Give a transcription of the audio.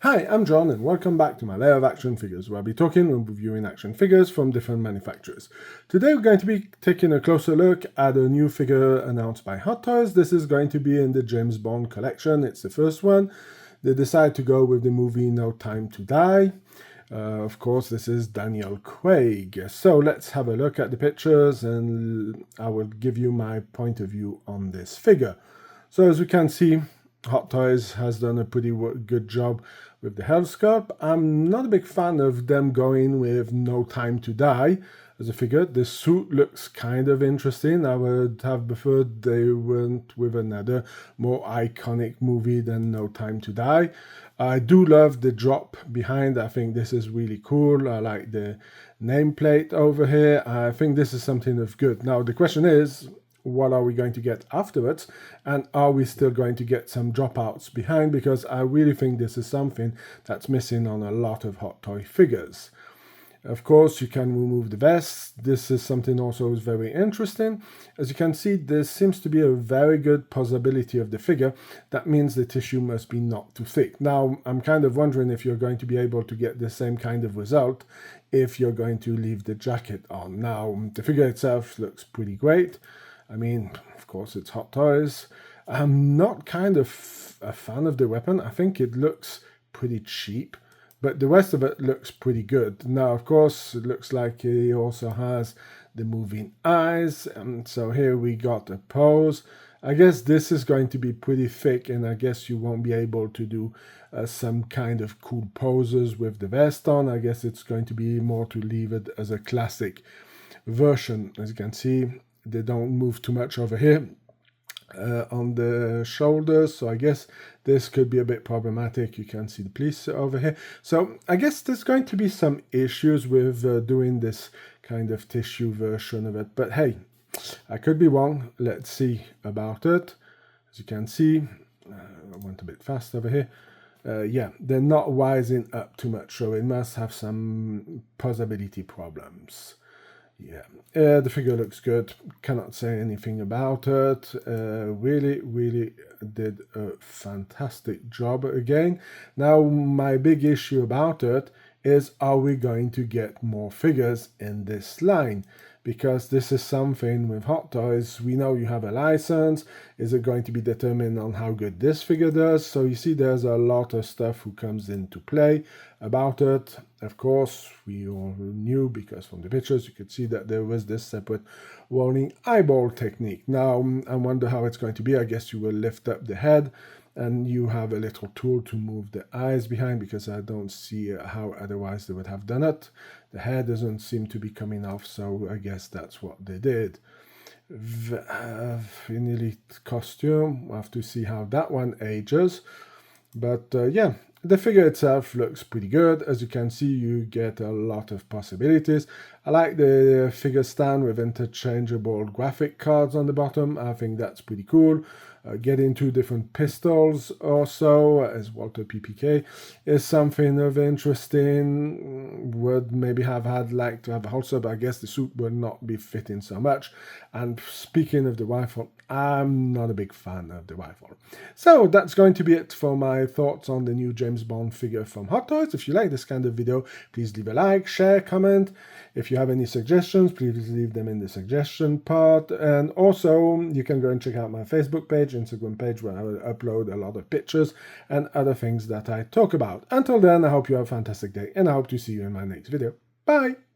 Hi, I'm John and welcome back to my Lair of action figures, where I'll be talking and reviewing action figures from different manufacturers. Today we're going to be taking a closer look at a new figure announced by Hot Toys. This is going to be in the James Bond collection. It's the first one. They decided to go with the movie No Time to Die. Of course, this is Daniel Craig. So let's have a look at the pictures and I will give you my point of view on this figure. So as we can see, Hot Toys has done a pretty good job with the health sculpt. I'm not a big fan of them going with No Time to Die as a figure. The suit looks kind of interesting. I would have preferred they went with another more iconic movie than No Time to Die. I do love the drop behind. I think this is really cool. I like the nameplate over here. I think this is something of good. Now the question is, what are we going to get afterwards, and are we still going to get some dropouts behind, because I really think this is something that's missing on a lot of Hot Toy figures. Of course, you can remove the vest. This is something also is very interesting. As you can see, there seems to be a very good posability of the figure. That means the tissue must be not too thick. Now, I'm kind of wondering if you're going to be able to get the same kind of result if you're going to leave the jacket on. Now, the figure itself looks pretty great. I mean, of course, it's Hot Toys. I'm not kind of a fan of the weapon. I think it looks pretty cheap, but the rest of it looks pretty good. Now, of course, it looks like he also has the moving eyes. So here we got a pose. I guess this is going to be pretty thick, and I guess you won't be able to do some kind of cool poses with the vest on. I guess it's going to be more to leave it as a classic version. As you can see, they don't move too much over here on the shoulders, so I guess this could be a bit problematic. You can see the police over here, so I guess there's going to be some issues with doing this kind of tissue version of it, but hey, I could be wrong. Let's see about it. As you can see, I went a bit fast over here. Yeah, they're not rising up too much, so it must have some posability problems. Yeah, the figure looks good. Cannot say anything about it. Really did a fantastic job again. Now, my big issue about it is, are we going to get more figures in this line? Because this is something with Hot Toys, we know you have a license. Is it going to be determined on how good this figure does? So you see there's a lot of stuff who comes into play about it. Of course, we all knew, because from the pictures you could see that there was this separate rolling eyeball technique. Now, I wonder how it's going to be. I guess you will lift up the head and you have a little tool to move the eyes behind, because I don't see how otherwise they would have done it. The hair doesn't seem to be coming off, so I guess that's what they did. In elite costume, we'll have to see how that one ages. But yeah, the figure itself looks pretty good. As you can see, you get a lot of possibilities. I like the figure stand with interchangeable graphic cards on the bottom. I think that's pretty cool. Getting two different pistols also, as Walter PPK, is something of interesting. Would maybe have liked to have a holster, but I guess the suit will not be fitting so much. And speaking of the rifle, I'm not a big fan of the rifle. So that's going to be it for my thoughts on the new James Bond figure from Hot Toys. If you like this kind of video, please leave a like, share, comment. If you have any suggestions, please leave them in the suggestion part. And also, you can go and check out my Facebook page, Instagram page, where I will upload a lot of pictures and other things that I talk about. Until then, I hope you have a fantastic day, and I hope to see you in my next video. Bye!